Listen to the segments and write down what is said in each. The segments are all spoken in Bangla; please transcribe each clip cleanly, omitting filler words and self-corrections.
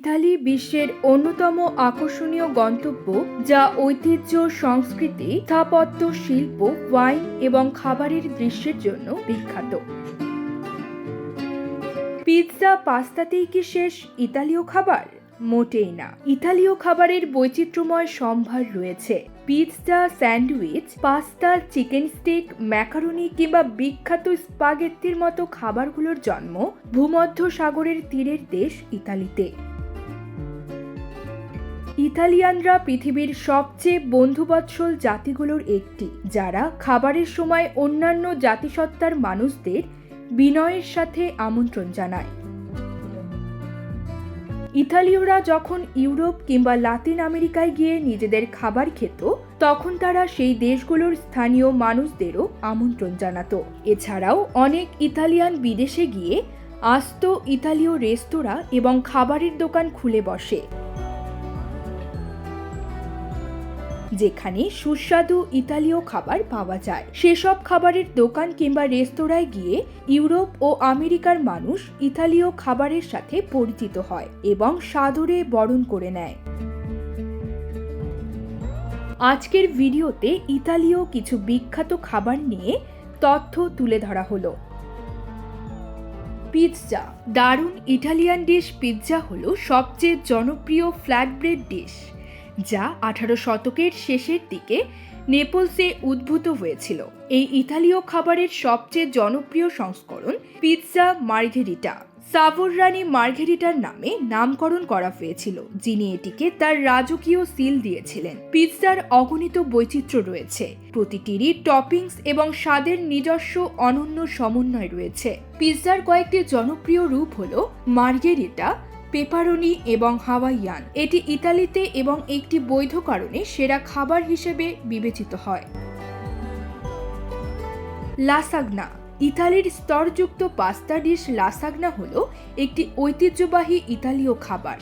ইতালি বিশ্বের অন্যতম আকর্ষণীয় গন্তব্য, যা ঐতিহ্য, সংস্কৃতি, স্থাপত্য, শিল্প, ওয়াইন এবং খাবারের দৃশ্যের জন্য বিখ্যাত। পিৎজা, পাস্তাতেই কি শেষ ইতালীয় খাবার? মোটেই না। ইতালীয় খাবারের বৈচিত্র্যময় সম্ভার রয়েছে। Pizza, sandwich, pasta, chicken stick, macaroni কিংবা বিখ্যাত স্পাগেত্তির মতো খাবারগুলোর জন্ম ভূমধ্য সাগরের তীরের দেশ ইতালিতে। ইতালিয়ানরা পৃথিবীর সবচেয়ে বন্ধুবৎসল জাতিগুলোর একটি, যারা খাবারের সময় অন্যান্য জাতিসত্তার মানুষদের বিনয়ের সাথে আমন্ত্রণ জানায়। ইতালীয়রা যখন ইউরোপ কিংবা লাতিন আমেরিকায় গিয়ে নিজেদের খাবার খেত, তখন তারা সেই দেশগুলোর স্থানীয় মানুষদেরও আমন্ত্রণ জানাতো। এছাড়াও অনেক ইতালিয়ান বিদেশে গিয়ে আস্ত ইতালীয় রেস্তোরাঁ এবং খাবারের দোকান খুলে বসে, যেখানে সুস্বাদু ইতালীয় খাবার পাওয়া যায়। সেসব খাবারের দোকান কিংবা রেস্তোরাঁয় গিয়ে ইউরোপ ও আমেরিকার মানুষ ইতালীয় খাবারের সাথে পরিচিত হয় এবং সাদরে বরণ করে নেয়। আজকের ভিডিওতে ইতালীয় কিছু বিখ্যাত খাবার নিয়ে তথ্য তুলে ধরা হলো। পিৎজা। দারুণ ইটালিয়ান ডিশ পিৎজা হলো সবচেয়ে জনপ্রিয় ফ্ল্যাটব্রেড ডিশ, যা 18 শতকের শেষের দিকে নেপলসে উদ্ভূত হয়েছিল। এই ইতালীয় খাবারের সবচেয়ে জনপ্রিয় সংস্করণ পিৎজা মার্ঘেরিটা। সাভোর রানী মার্ঘেরিটার নামে নামকরণ করা হয়েছিল, যিনি এটিকে তার রাজকীয় সিল দিয়েছিলেন। পিৎজার অগণিত বৈচিত্র্য রয়েছে, প্রতিটিরই টপিংস এবং স্বাদের নিজস্ব অনন্য সমন্বয় রয়েছে। পিৎজার কয়েকটি জনপ্রিয় রূপ হলো মার্ঘেরিটা, পেপারোনি এবং হাওয়াইয়ান। এটি ইতালিতে এবং একটি বৈধ কারণে সেরা খাবার হিসেবে বিবেচিত হয়। লাসাগনা। ইতালির স্তরযুক্ত পাস্তা ডিশ লাসাগনা হলো একটি ঐতিহ্যবাহী ইতালীয় খাবার,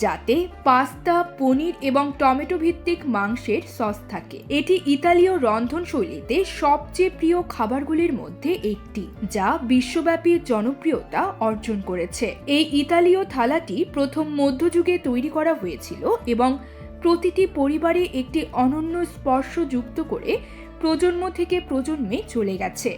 যাতে পাস্তা, পনির এবং টমেটো ভিত্তিক মাংসের সস থাকে। এটি ইতালীয় রন্ধনশৈলীতে সবচেয়ে প্রিয় খাবারগুলির মধ্যে একটি, যা বিশ্বব্যাপী জনপ্রিয়তা অর্জন করেছে। এই ইতালীয় থালাটি প্রথম মধ্যযুগে তৈরি করা হয়েছিল এবং প্রতিটি পরিবারে একটি অনন্য স্পর্শ যুক্ত করে প্রজন্ম থেকে প্রজন্মে চলে গেছে।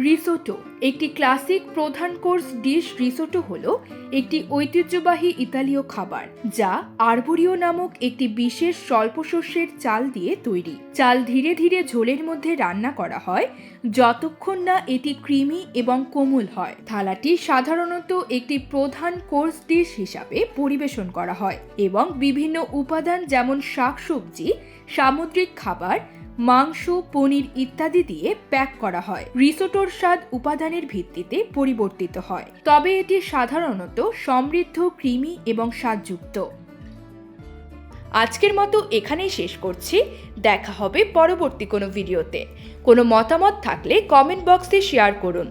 রিসোটো। একটি ক্লাসিক প্রধান কোর্স ডিশ। রিসোটো হলো একটি ঐতিহ্যবাহী ইতালীয় খাবার, যা আরবোরিও নামক একটি বিশেষ স্বল্প শস্যের চাল দিয়ে তৈরি। চাল ধীরে ধীরে ঝোলের মধ্যে রান্না করা হয় যতক্ষণ না এটি ক্রিমি এবং কোমল হয়। থালাটি সাধারণত একটি প্রধান কোর্স ডিশ হিসাবে পরিবেশন করা হয় এবং বিভিন্ন উপাদান যেমন শাকসবজি, সামুদ্রিক খাবার, মাংস, পনির ইত্যাদি দিয়ে প্যাক করা হয়। রিসোটোর স্বাদ উপাদানের ভিত্তিতে পরিবর্তিত হয়, তবে এটি সাধারণত সমৃদ্ধ, ক্রিমি এবং স্বাদযুক্ত। আজকের মতো এখানেই শেষ করছি। দেখা হবে পরবর্তী কোনো ভিডিওতে। কোনো মতামত থাকলে কমেন্ট বক্সে শেয়ার করুন।